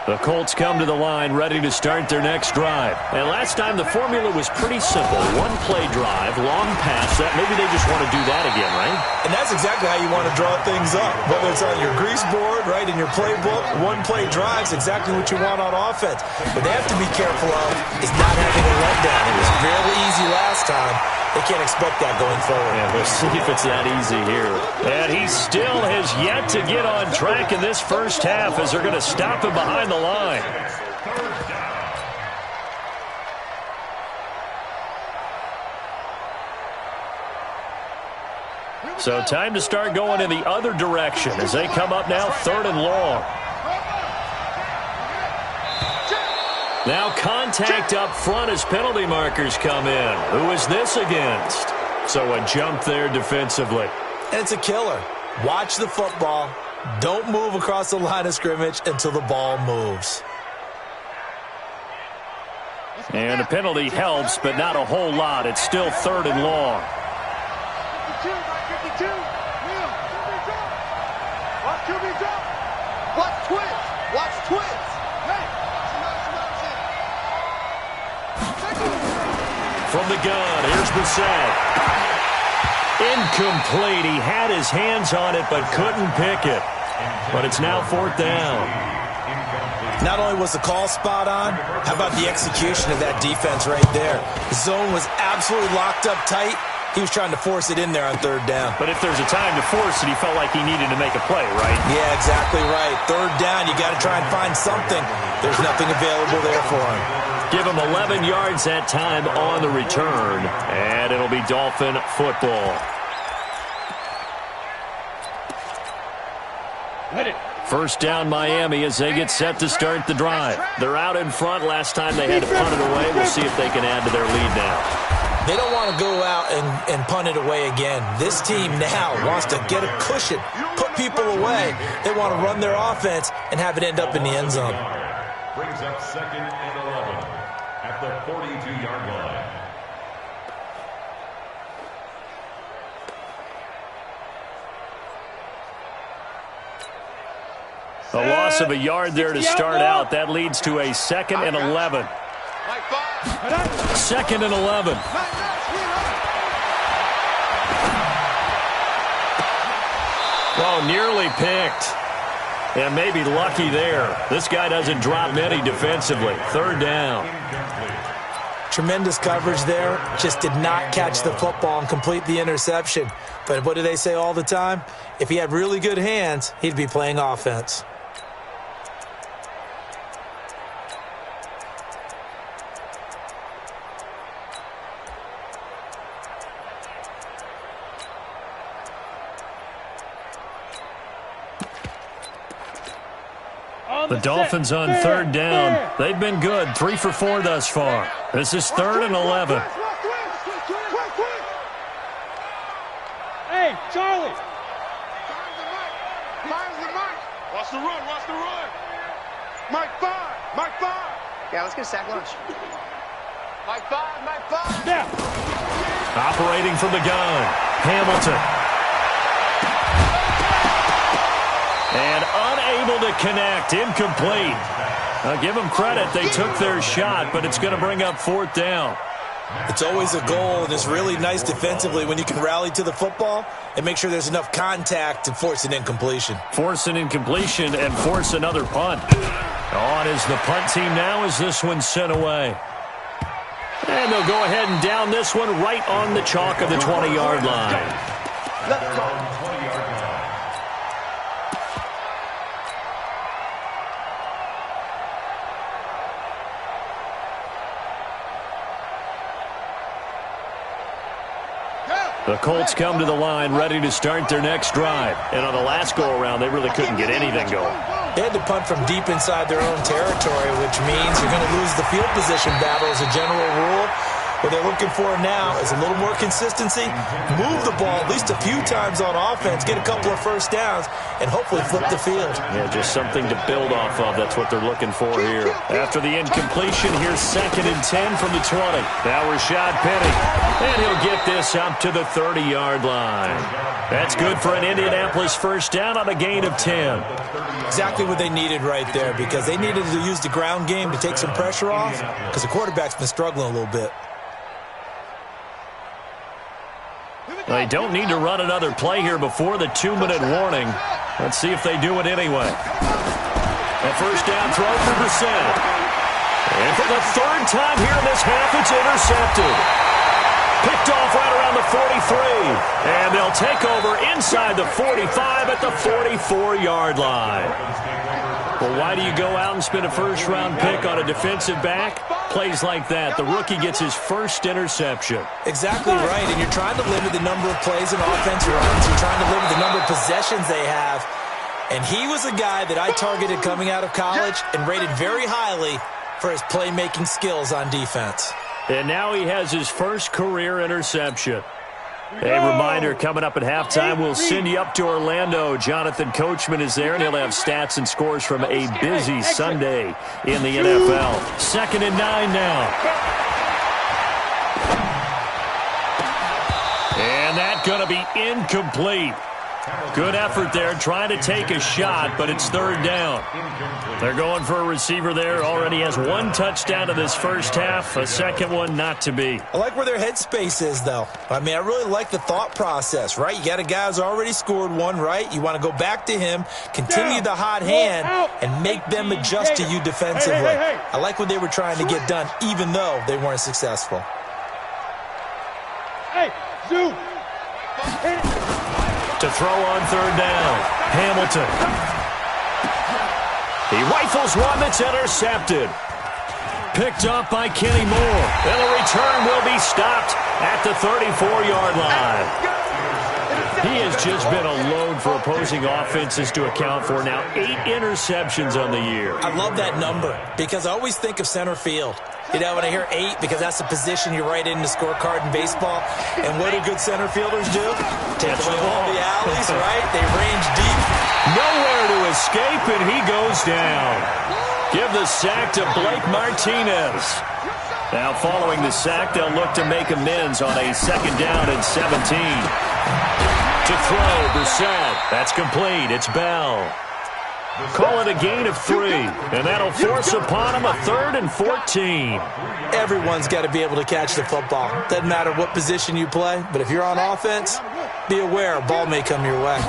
The Colts come to the line ready to start their next drive. And last time the formula was pretty simple. One play drive, long pass. Maybe they just want to do that again, right? And that's exactly how you want to draw things up. Whether it's on your grease board, right, in your playbook, one play drive is exactly what you want on offense. What they have to be careful of is not having a letdown. It was fairly easy last time. They can't expect that going forward. Yeah, we'll see if it's that easy here. And he still has yet to get on track in this first half as they're going to stop him behind the line. So time to start going in the other direction as they come up now 3rd and long. Now contact up front as penalty markers come in. Who is this against? So a jump there defensively. And it's a killer. Watch the football. Don't move across the line of scrimmage until the ball moves. And a penalty helps, but not a whole lot. It's still 3rd and long. Watch twins. Watch twins. From the gun, here's Bissett. Incomplete. He had his hands on it, but couldn't pick it. But it's now 4th down. Not only was the call spot on, how about the execution of that defense right there? The zone was absolutely locked up tight. He was trying to force it in there on 3rd down. But if there's a time to force it, he felt like he needed to make a play, right? Yeah, exactly right. 3rd down, you got to try and find something. There's nothing available there for him. Give him 11 yards that time on the return, and it'll be Dolphin football. First down Miami as they get set to start the drive. They're out in front. Last time they had to punt it away. We'll see if they can add to their lead now. They don't want to go out and punt it away again. This team now wants to get a cushion, put people away. They want to run their offense and have it end up in the end zone. Brings up 2nd and 11 at the 42-yard line. A loss of a yard there to start out. That leads to a 2nd and 11. 2nd and 11. Oh, nearly picked. And maybe lucky there. This guy doesn't drop many defensively. 3rd down. Tremendous coverage there. Just did not catch the football and complete the interception. But what do they say all the time? If he had really good hands, he'd be playing offense. The Dolphins on 3rd down. They've been good. 3 for 4 thus far. This is 3rd and 11. Hey, Charlie. Watch the run. Watch the run. Mike 5. Mike 5. Yeah, let's get a sack lunch. Mike 5. Mike 5. Yeah. Operating from the gun. Hamilton. And unable to connect. Incomplete. I'll give them credit. They took their shot, but it's going to bring up 4th down. It's always a goal, and it's really nice defensively when you can rally to the football and make sure there's enough contact to force an incompletion. Force an incompletion and force another punt. On is the punt team now as this one's sent away. And they'll go ahead and down this one right on the chalk of the 20-yard line. Let's go. The Colts come to the line ready to start their next drive. And on the last go-around, they really couldn't get anything going. They had to punt from deep inside their own territory, which means you're going to lose the field position battle as a general rule. Well, they're looking for now is a little more consistency, move the ball at least a few times on offense, get a couple of first downs, and hopefully flip the field. Yeah, just something to build off of. That's what they're looking for here. After the incompletion, here's 2nd and 10 from the 20. Now Rashad Penny, and he'll get this up to the 30-yard line. That's good for an Indianapolis first down on a gain of 10. Exactly what they needed right there, because they needed to use the ground game to take some pressure off, because the quarterback's been struggling a little bit. They don't need to run another play here before the 2-minute warning. Let's see if they do it anyway. A first down throw for Brissett. And for the 3rd time here in this half, it's intercepted. Picked off right around the 43. And they'll take over inside the 45 at the 44-yard line. Well, why do you go out and spend a first-round pick on a defensive back? Plays like that. The rookie gets his first interception. Exactly right, and you're trying to limit the number of plays an offense runs. You're trying to limit the number of possessions they have. And he was a guy that I targeted coming out of college and rated very highly for his playmaking skills on defense. And now he has his first career interception. A reminder, coming up at halftime, we'll send you up to Orlando. Jonathan Coachman is there, and he'll have stats and scores from a busy Sunday in the NFL. 2nd and 9 now. And that's going to be incomplete. Good effort there, trying to take a shot, but it's 3rd down. They're going for a receiver there. Already has 1 touchdown in this first half, a second one not to be. I like where their headspace is, though. I mean, I really like the thought process, right? You got a guy who's already scored 1, right? You want to go back to him, continue the hot hand, and make them adjust to you defensively. I like what they were trying to get done, even though they weren't successful. Hey, Zoo! To throw on 3rd down, Hamilton. He rifles one that's intercepted. Picked up by Kenny Moore. And the return will be stopped at the 34-yard line. He has just been a load for opposing offenses to account for. Now 8 interceptions on the year. I love that number because I always think of center field. You know, when I hear 8, because that's the position you write in the scorecard in baseball. And what do good center fielders do? Take away all the alleys, right? They range deep. Nowhere to escape, and he goes down. Give the sack to Blake Martinez. Now following the sack, they'll look to make amends on a 2nd down and 17. To throw, Brissett. That's complete. It's Bell. Call it a gain of 3, and that'll force upon him a 3rd and 14. Everyone's got to be able to catch the football. Doesn't matter what position you play, but if you're on offense, be aware a ball may come your way.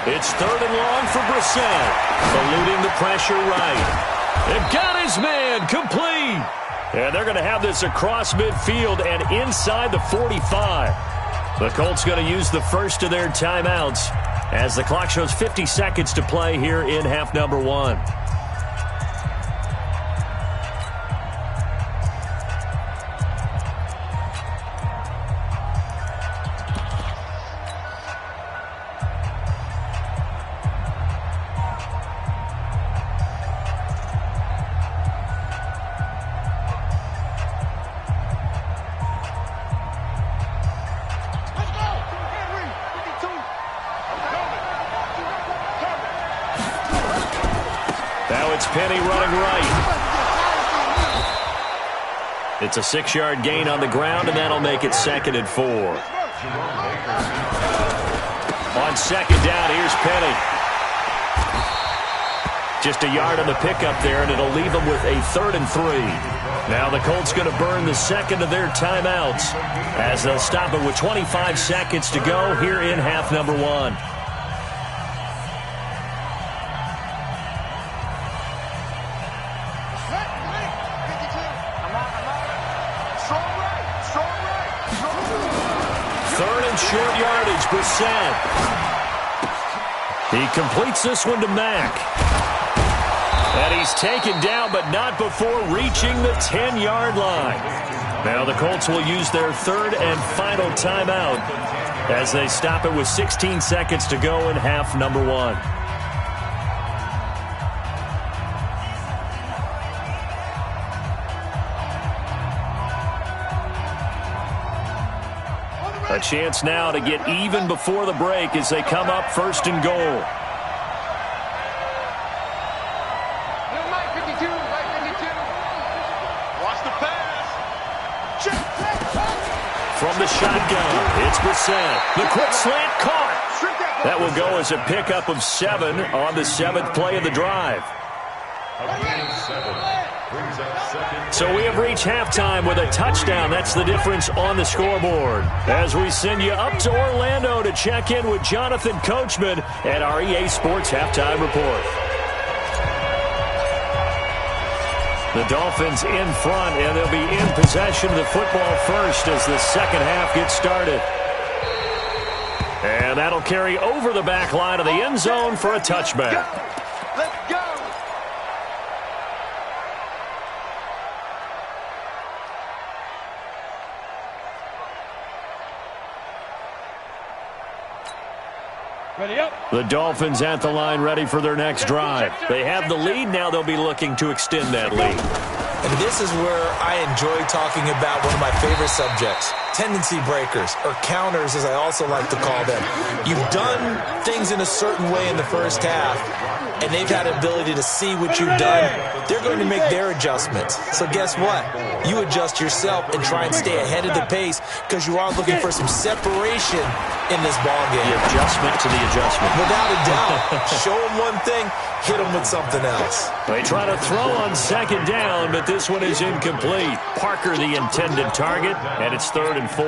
It's 3rd and long for Brissett, eluding the pressure right. They've got his man, complete. And they're going to have this across midfield and inside the 45. The Colts going to use the first of their timeouts as the clock shows 50 seconds to play here in half number 1. Penny running right. It's a 6-yard gain on the ground, and that'll make it 2nd and 4. On 2nd down, here's Penny. Just a yard on the pickup there, and it'll leave them with a 3rd and 3. Now the Colts going to burn the second of their timeouts as they'll stop it with 25 seconds to go here in half number 1. Short yardage, Brissett. He completes this one to Mack. And he's taken down, but not before reaching the 10-yard line. Now the Colts will use their 3rd and final timeout as they stop it with 16 seconds to go in half number 1. A chance now to get even before the break as they come up first and goal. From the shotgun, it's Brissett. The quick slant caught. That will go as a pickup of 7 on the 7th play of the drive. So we have reached halftime with a touchdown. That's the difference on the scoreboard. As we send you up to Orlando to check in with Jonathan Coachman at our EA Sports Halftime Report. The Dolphins in front, and they'll be in possession of the football first as the second half gets started. And that'll carry over the back line of the end zone for a touchback. Let's go. Ready up. The Dolphins at the line ready for their next drive. They have the lead. Now they'll be looking to extend that lead. And this is where I enjoy talking about one of my favorite subjects, tendency breakers, or counters as I also like to call them. You've done things in a certain way in the first half, and they've had the ability to see what you've done. They're going to make their adjustments. So guess what? You adjust yourself and try and stay ahead of the pace because you are looking for some separation in this ballgame. The adjustment to the adjustment. Without a doubt. Show them one thing, hit them with something else. They try to throw on second down, but this one is incomplete. Parker the intended target, and it's 3rd and 4.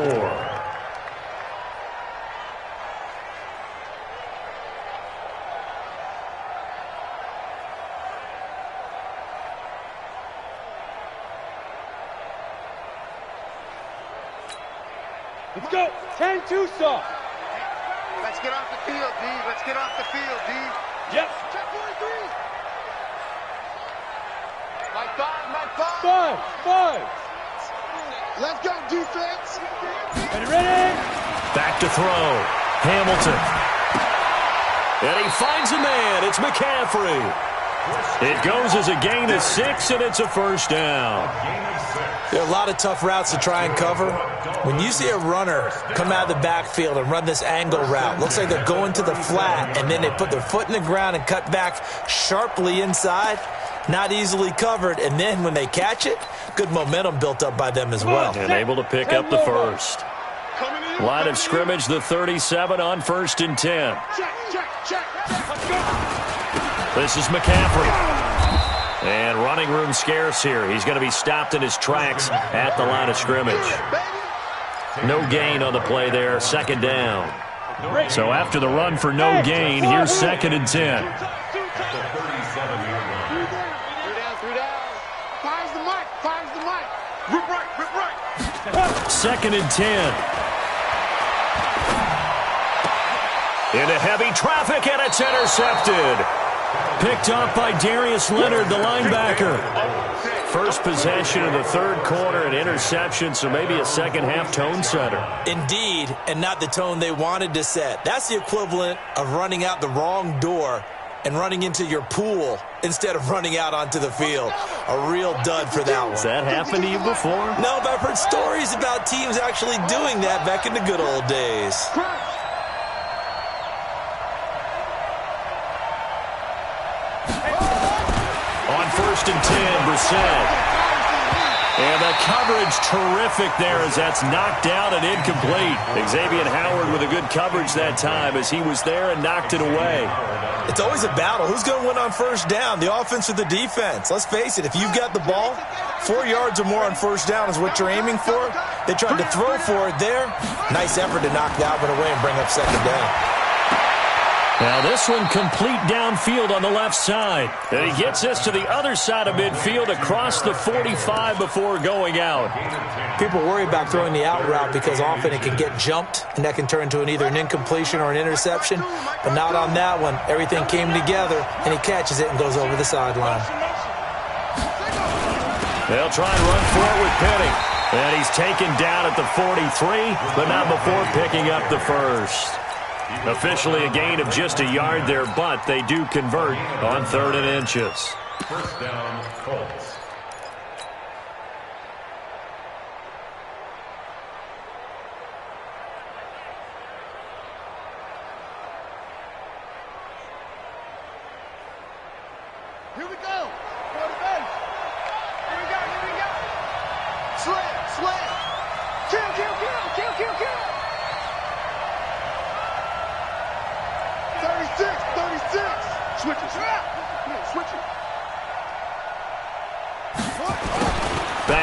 Let's go. 10-2 stop. Let's get off the field, D. Let's get off the field, D. Yes. Check 43. Mike 5, Mike 5. 5. Let's go, defense. Ready? Back to throw. Hamilton. And he finds a man. It's McCaffrey. It goes as a gain of 6, and it's a first down. There are a lot of tough routes to try and cover. When you see a runner come out of the backfield and run this angle route, looks like they're going to the flat, and then they put their foot in the ground and cut back sharply inside, not easily covered. And then when they catch it, good momentum built up by them as well. And able to pick up the first. Line of scrimmage, the 37 on 1st and 10. Check. Let's go. This is McCaffrey. And running room scarce here. He's going to be stopped in his tracks at the line of scrimmage. No gain on the play there, 2nd down. So after the run for no gain, here's 2nd and 10. 3 down. 5's the mic. Rip right. 2nd and 10. Into heavy traffic, and it's intercepted. Picked up by Darius Leonard, the linebacker. First possession of the 3rd quarter, an interception, so maybe a second-half tone setter. Indeed, and not the tone they wanted to set. That's the equivalent of running out the wrong door and running into your pool instead of running out onto the field. A real dud for that one. Has that happened to you before? No, but I've heard stories about teams actually doing that back in the good old days. On 1st and 10, Brissett. And the coverage terrific there as that's knocked down and incomplete. Xavier Howard with a good coverage that time as he was there and knocked it away. It's always a battle. Who's going to win on 1st down, the offense or the defense? Let's face it, if you've got the ball, 4 yards or more on 1st down is what you're aiming for. They tried to throw for it there. Nice effort to knock that one away and bring up 2nd down. Now this one complete downfield on the left side. And he gets this to the other side of midfield across the 45 before going out. People worry about throwing the out route because often it can get jumped, and that can turn into either an incompletion or an interception. But not on that one. Everything came together, and he catches it and goes over the sideline. They'll try and run for it with Penny. And he's taken down at the 43, but not before picking up the first. Officially a gain of just a yard there, but they do convert on 3rd and inches. First down, Colts.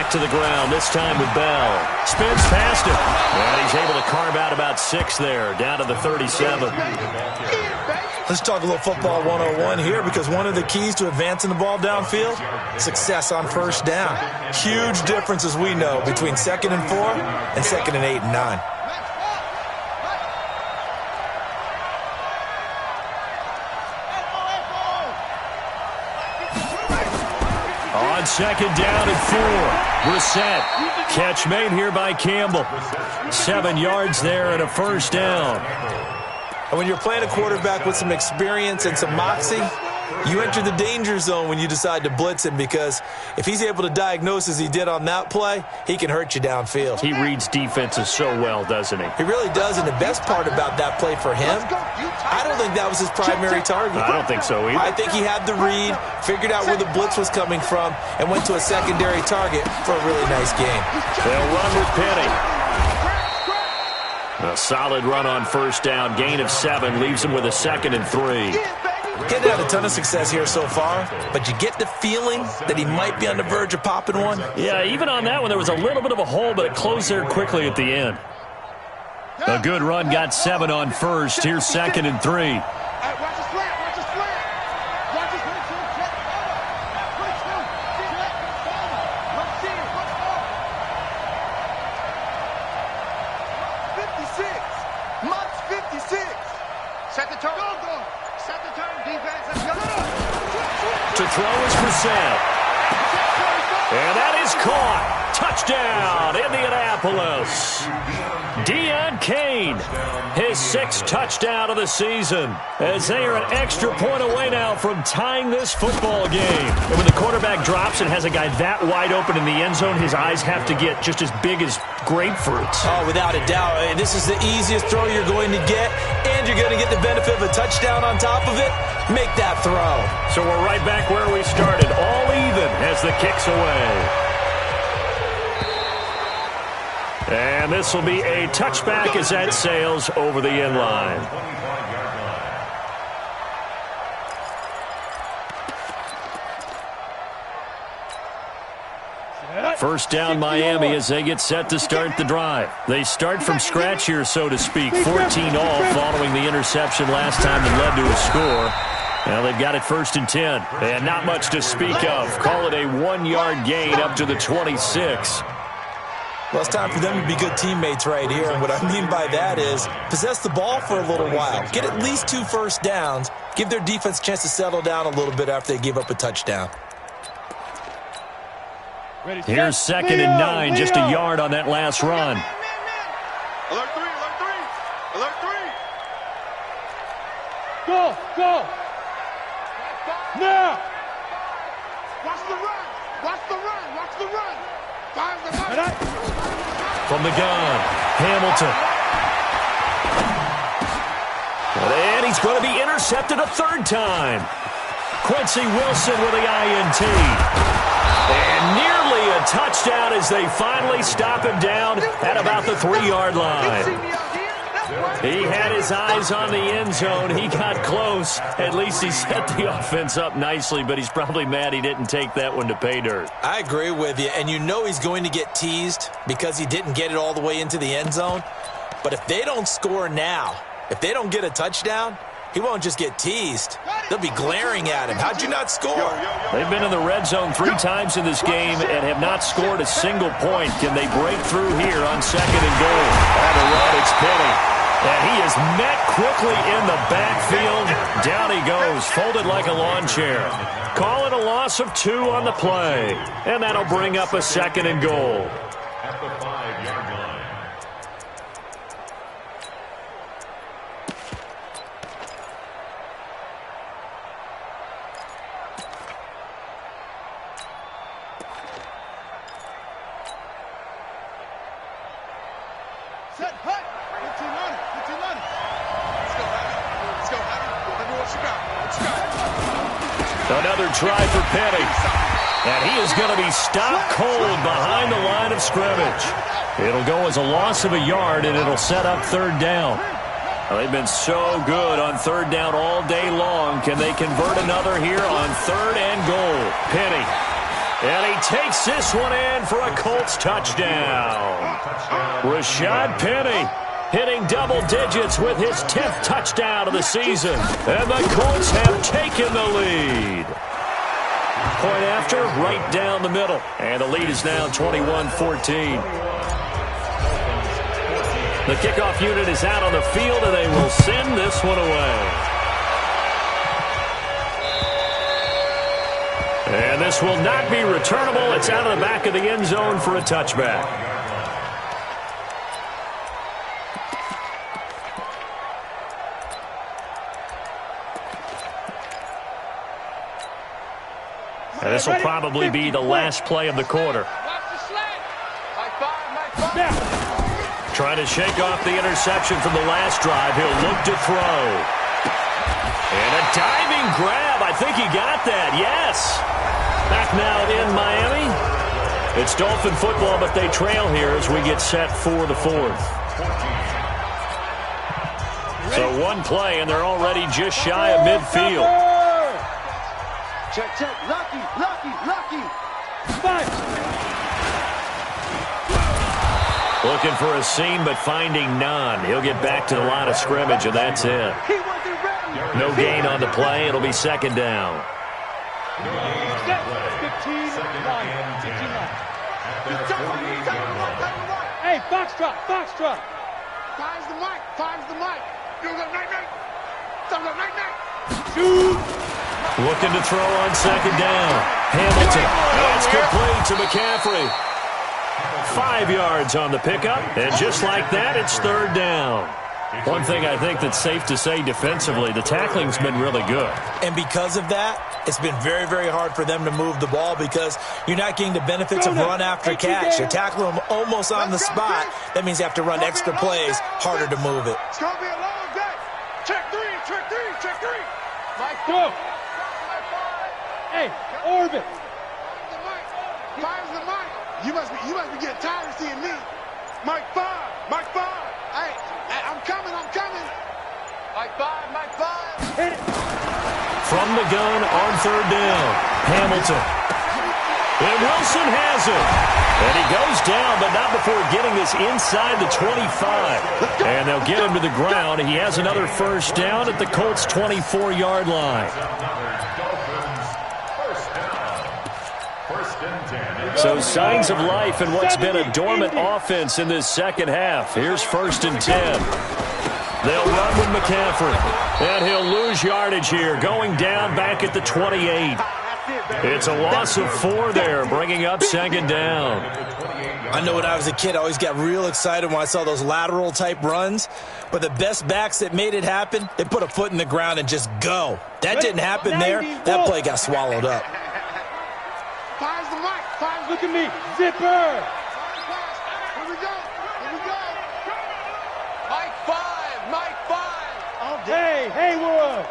back to the ground, this time with Bell. Spins past him. And he's able to carve out about 6 there, down to the 37. Let's talk a little football 101 here, because one of the keys to advancing the ball downfield, success on first down. Huge difference, as we know, between 2nd and 4 and 2nd and 8 and 9. On 2nd down and 4. Brissett. Catch made here by Campbell. 7 yards there and a first down. And when you're playing a quarterback with some experience and some moxie, you enter the danger zone when you decide to blitz him, because if he's able to diagnose as he did on that play, he can hurt you downfield. He reads defenses so well, doesn't he? He really does, and the best part about that play for him, I don't think that was his primary target. I don't think so either. I think he had the read, figured out where the blitz was coming from, and went to a secondary target for a really nice game. They'll run with Penny. A solid run on first down. Gain of 7 leaves him with a 2nd and 3. Getting had a ton of success here so far, but you get the feeling that he might be on the verge of popping one. Yeah, even on that one, there was a little bit of a hole, but it closed there quickly at the end. A good run got 7 on first. Here's 2nd and 3. To throw is Brissett. And that is caught. Touchdown, Indianapolis. Deion Kane, his 6th touchdown of the season, as they are an extra point away now from tying this football game. And when the quarterback drops and has a guy that wide open in the end zone, his eyes have to get just as big as grapefruits. Oh, without a doubt. This is the easiest throw you're going to get, and you're going to get the benefit of a touchdown on top of it. Make that throw. So we're right back where we started, all even as the kick's away. And this will be a touchback as that sails over the end line. First down Miami as they get set to start the drive. They start from scratch here, so to speak. 14 all following the interception last time that led to a score. Now they've got it 1st and 10. And not much to speak of. Call it a 1-yard gain up to the 26. Well, it's time for them to be good teammates right here. And what I mean by that is possess the ball for a little while. Get at least 2 first downs. Give their defense a chance to settle down a little bit after they give up a touchdown. Here's 2nd and 9, just a yard on that last run. Alert 3, alert 3, alert 3. Go, go. Now. Watch the run, watch the run, watch the run. From the gun, Hamilton. And he's going to be intercepted a 3rd time. Quincy Wilson with the INT. And nearly a touchdown as they finally stop him down at about the 3-yard line. He had his eyes on the end zone. He got close. At least he set the offense up nicely, but he's probably mad he didn't take that one to pay dirt. I agree with you, and you know he's going to get teased because he didn't get it all the way into the end zone. But if they don't score now, if they don't get a touchdown, he won't just get teased. They'll be glaring at him. How'd you not score? They've been in the red zone 3 times in this game and have not scored a single point. Can they break through here on 2nd and goal? On the run, it's Penny. And he is met quickly in the backfield. Down he goes, folded like a lawn chair. Call it a loss of 2 on the play. And that'll bring up a 2nd and goal. At the 5-yard line. Set, hut. 15 on it, 15 on it. Let's go, Hattie. Let me what you got. What you got? Another try for Penny. And he is going to be stopped cold behind the line of scrimmage. It'll go as a loss of a yard, and it'll set up 3rd down. Well, they've been so good on 3rd down all day long. Can they convert another here on 3rd and goal? Penny. And he takes this one in for a Colts touchdown. Rashad Penny hitting double digits with his 10th touchdown of the season. And the Colts have taken the lead. Point after, right down the middle. And the lead is now 21-14. The kickoff unit is out on the field, and they will send this one away. And this will not be returnable. It's out of the back of the end zone for a touchback. And this will probably be the last play of the quarter. Trying to shake off the interception from the last drive. He'll look to throw. And a diving grab. I think he got that. Yes. Back now in Miami. It's Dolphin football, but they trail here as we get set for the fourth. So one play, and they're already just shy of midfield. Check, check. Lucky, lucky, lucky. Fight. Looking for a seam, but finding none. He'll get back to the line of scrimmage, and that's it. No gain on the play. It'll be second down. 15-9. Hey, Foxtrot, Foxtrot. Finds the mic, finds the mic. Shoot. Looking to throw on second down. Hamilton. That's complete to McCaffrey. 5 yards on the pickup, and just like that, it's third down. One thing I think that's safe to say defensively, the tackling's been really good. And because of that, it's been very, very hard for them to move the ball because you're not getting the benefits of run after catch. You're tackling them almost on the spot. That means you have to run extra plays, harder to move it. It's going to be a long day. Check three, check three, check three. Mike, go. Hey, Orbit. Fire's the mic. You must be getting tired of seeing me. Mike 5, Mike 5. Hey, I'm coming, I'm coming. Mike 5, Mike 5. Hit it. From the gun on third down, Hamilton. And Wilson has it. And he goes down, but not before getting this inside the 25. And they'll get him to the ground. He has another first down at the Colts' 24-yard line. So signs of life in what's been a dormant offense in this second half. Here's 1st and 10. They'll run with McCaffrey. And he'll lose yardage here, going down back at the 28. It's a loss of 4 there, bringing up second down. I know when I was a kid, I always got real excited when I saw those lateral-type runs. But the best backs that made it happen, they put a foot in the ground and just go. That didn't happen there. That play got swallowed up. Fire's the mic. Fire's look at me. Zipper. Here we go. Here we go. Mike 5. Mike 5. Hey, Haywood.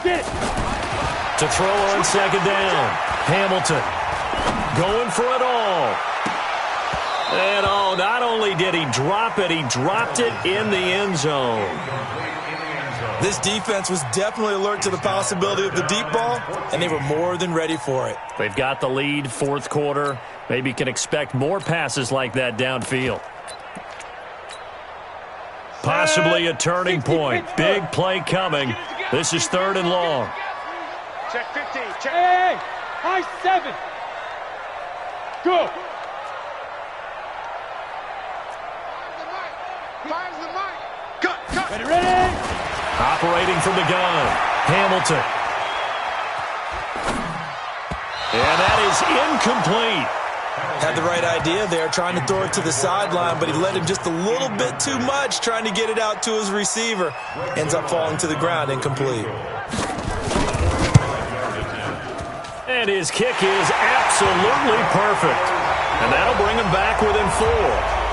Get it. To throw on second down. Hamilton going for it all. And oh, not only did he drop it, he dropped it in the end zone. This defense was definitely alert to the possibility of the deep ball, and they were more than ready for it. They've got the lead, fourth quarter. Maybe can expect more passes like that downfield. Possibly a turning point. Big play coming. This is 3rd and long. Check 15. Check. Hey, high 7. Go. Fire's the mic. Cut. Ready? Operating from the gun, Hamilton. And that is incomplete. Had the right idea there, trying to throw it to the sideline, but he let him just a little bit too much, trying to get it out to his receiver. Ends up falling to the ground, incomplete. And his kick is absolutely perfect. And that'll bring him back within 4.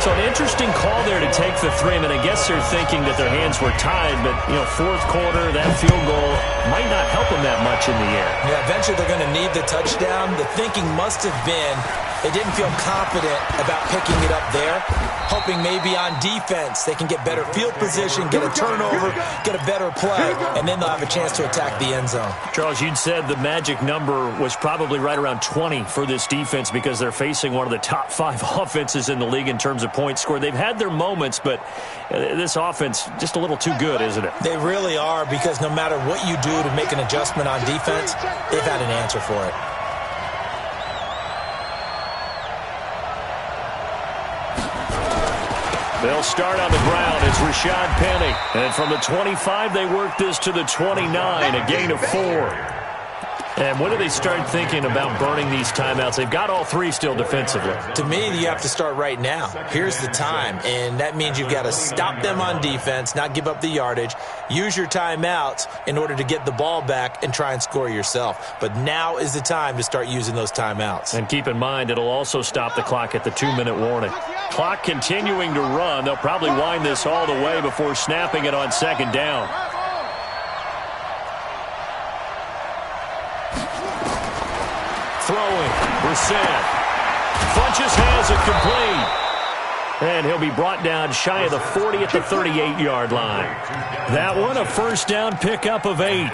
So an interesting call there to take the three. I mean, I guess they're thinking that their hands were tied, but, fourth quarter, that field goal might not help them that much in the air. Yeah, eventually they're going to need the touchdown. The thinking must have been they didn't feel confident about picking it up there, hoping maybe on defense they can get better field position, get a turnover, get a better play, and then they'll have a chance to attack the end zone. Charles, you'd said the magic number was probably right around 20 for this defense because they're facing one of the top 5 offenses in the league in terms of points scored. They've had their moments, but this offense just a little too good, isn't it? They really are, because no matter what you do to make an adjustment on defense, they've had an answer for it. They'll start on the ground. It's Rashad Penny. And from the 25, they work this to the 29, a gain of 4. And when do they start thinking about burning these timeouts? They've got all 3 still defensively. To me, you have to start right now. Here's the time, and that means you've got to stop them on defense, not give up the yardage, use your timeouts in order to get the ball back and try and score yourself. But now is the time to start using those timeouts. And keep in mind, it'll also stop the clock at the 2-minute warning. Clock continuing to run. They'll probably wind this all the way before snapping it on second down. Throwing, Brissett. Funches has it complete. And he'll be brought down shy of the 40 at the 38-yard line. That one, a first down pickup of 8.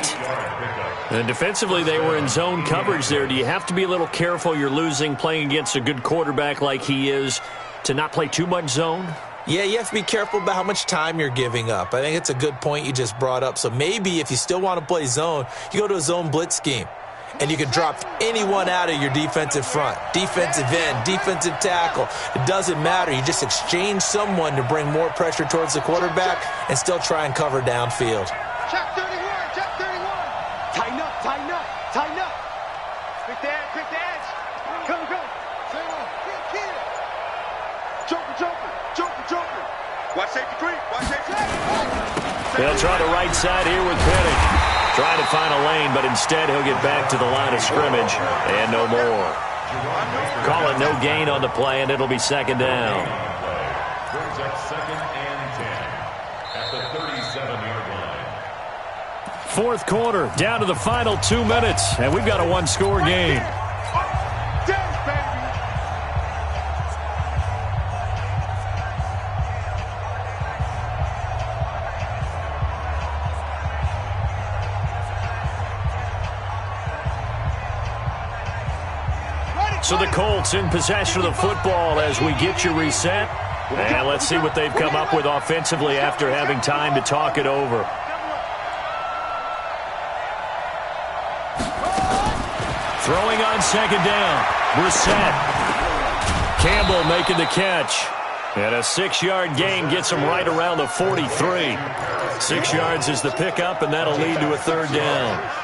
And defensively, they were in zone coverage there. Do you have to be a little careful? You're losing, playing against a good quarterback like he is, to not play too much zone? Yeah, you have to be careful about how much time you're giving up. I think it's a good point you just brought up. So maybe if you still want to play zone, you go to a zone blitz scheme. And you can drop anyone out of your defensive front. Defensive end, defensive tackle. It doesn't matter. You just exchange someone to bring more pressure towards the quarterback and still try and cover downfield. Check 31, check 31. Tighten up, tighten up, tighten up. Quick the edge, quick the edge. Come, come. Say one. Kid. Joker, joker, joker, joker. Watch safety creep, watch safety creep. They'll try the right side here with Penny. Trying to find a lane, but instead he'll get back to the line of scrimmage and no more. Call it no gain on the play, and it'll be second down. Brings up second and 10 at the 37-yard line. Fourth quarter, down to the final 2 minutes, and we've got a one-score game. So the Colts in possession of the football as we get you reset. And let's see what they've come up with offensively after having time to talk it over. Throwing on second down. Brissett. Campbell making the catch. And a 6-yard gain gets him right around the 43. 6 yards is the pickup, and that'll lead to a third down.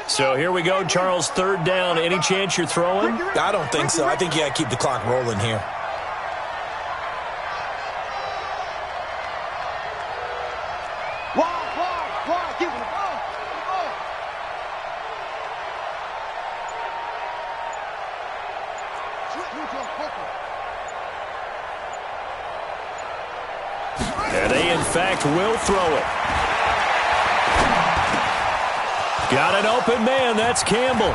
So here we go, Charles, third down. Any chance you're throwing? I don't think so. I think you got to keep the clock rolling here. Give him the ball. And they, in fact, will throw it. Got an open man. That's Campbell.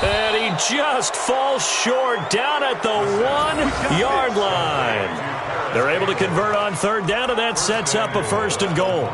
And he just falls short down at the 1-yard line. They're able to convert on third down, and that sets up a first and goal.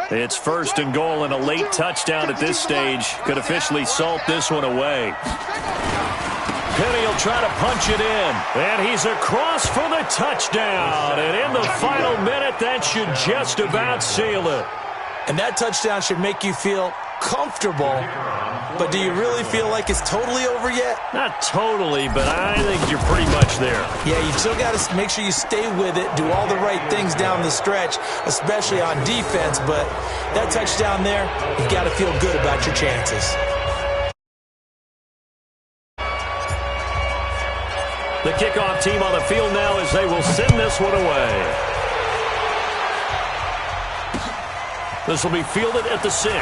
It's first and goal, and a late touchdown at this stage could officially salt this one away. Penny will try to punch it in, and he's across for the touchdown. And in the final minute, that should just about seal it. And that touchdown should make you feel comfortable, but do you really feel like it's totally over yet? Not totally, but I think you're pretty much there. Yeah, you still got to make sure you stay with it, do all the right things down the stretch, especially on defense, but that touchdown there, you've got to feel good about your chances. The kickoff team on the field now as they will send this one away. This will be fielded at the 6.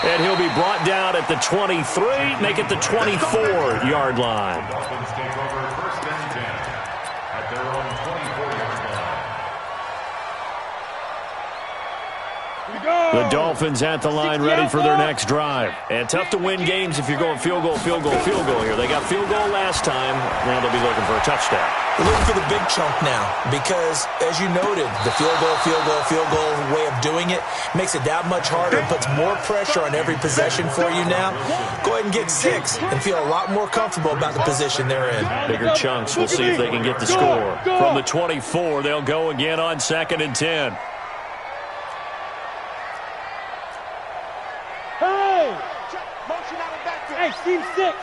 And he'll be brought down at the 23, make it the 24-yard line. Dolphins take over first and 10 at their own 24-yard line. The Dolphins at the line ready for their next drive. And tough to win games if you're going field goal here. They got field goal last time. Now they'll be looking for a touchdown. We're looking for the big chunk now because, as you noted, the field goal way of doing it makes it that much harder and puts more pressure on every possession for you now. Go ahead and get 6 and feel a lot more comfortable about the position they're in. Bigger chunks. We'll see if they can get the score. From the 24, they'll go again on 2nd and 10. Hey, team 6.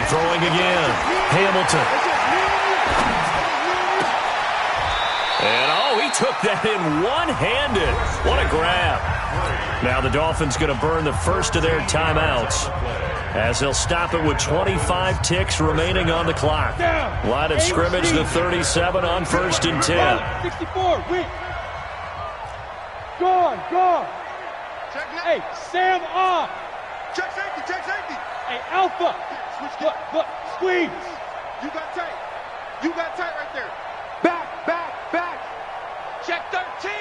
Throwing again. Hamilton. And, he took that in one-handed. What a grab. Now the Dolphins going to burn the first of their timeouts as they'll stop it with 25 ticks remaining on the clock. Line of scrimmage, the 37 on 1st and 10. 64, win. Go on. Hey, Sam off. Check safety. Hey, Alpha. Look, squeeze. You got tight right there. Back. Check 13.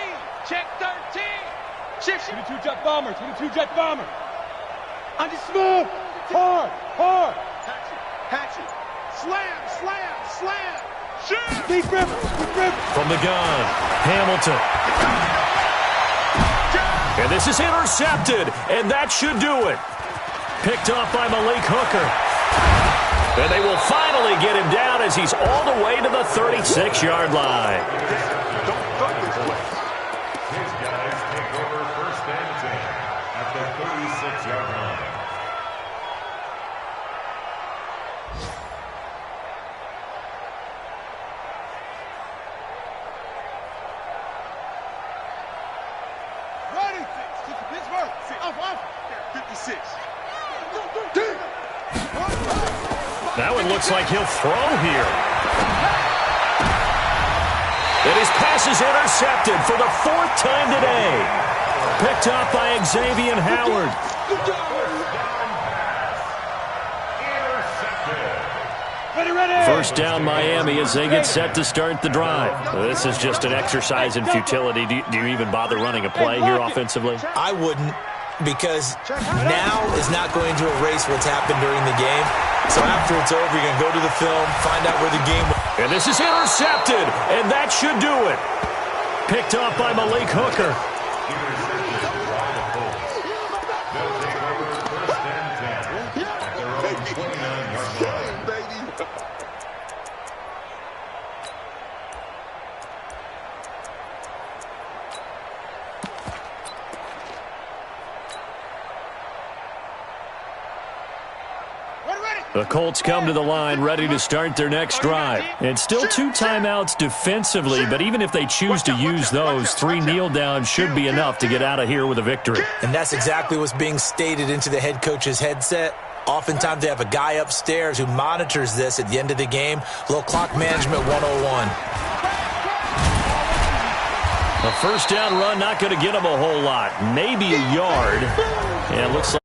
Shift. 22 jet bomber. On the smooth. Hard. Hatchet. Slam. Shoot. Deep river. From the gun, Hamilton. And this is intercepted, and that should do it. Picked off by Malik Hooker. And they will finally get him down as he's all the way to the 36-yard line. Don't throw this way. His guys take over first and 10 at the 36-yard line. Ready. Pittsburgh. Off. 56. That one looks like he'll throw here. And his pass is intercepted for the 4th time today. Picked up by Xavier Howard. First down Miami as they get set to start the drive. This is just an exercise in futility. Do you even bother running a play here offensively? I wouldn't, because now is not going to erase what's happened during the game. So after it's over, you're going to go to the film, find out where the game was. And this is intercepted, and that should do it. Picked off by Malik Hooker. The Colts come to the line ready to start their next drive. And still 2 timeouts defensively, but even if they choose to use those, 3 kneel downs should be enough to get out of here with a victory. And that's exactly what's being stated into the head coach's headset. Oftentimes they have a guy upstairs who monitors this at the end of the game. A little clock management 101. A first down run not going to get them a whole lot. Maybe a yard. And it looks like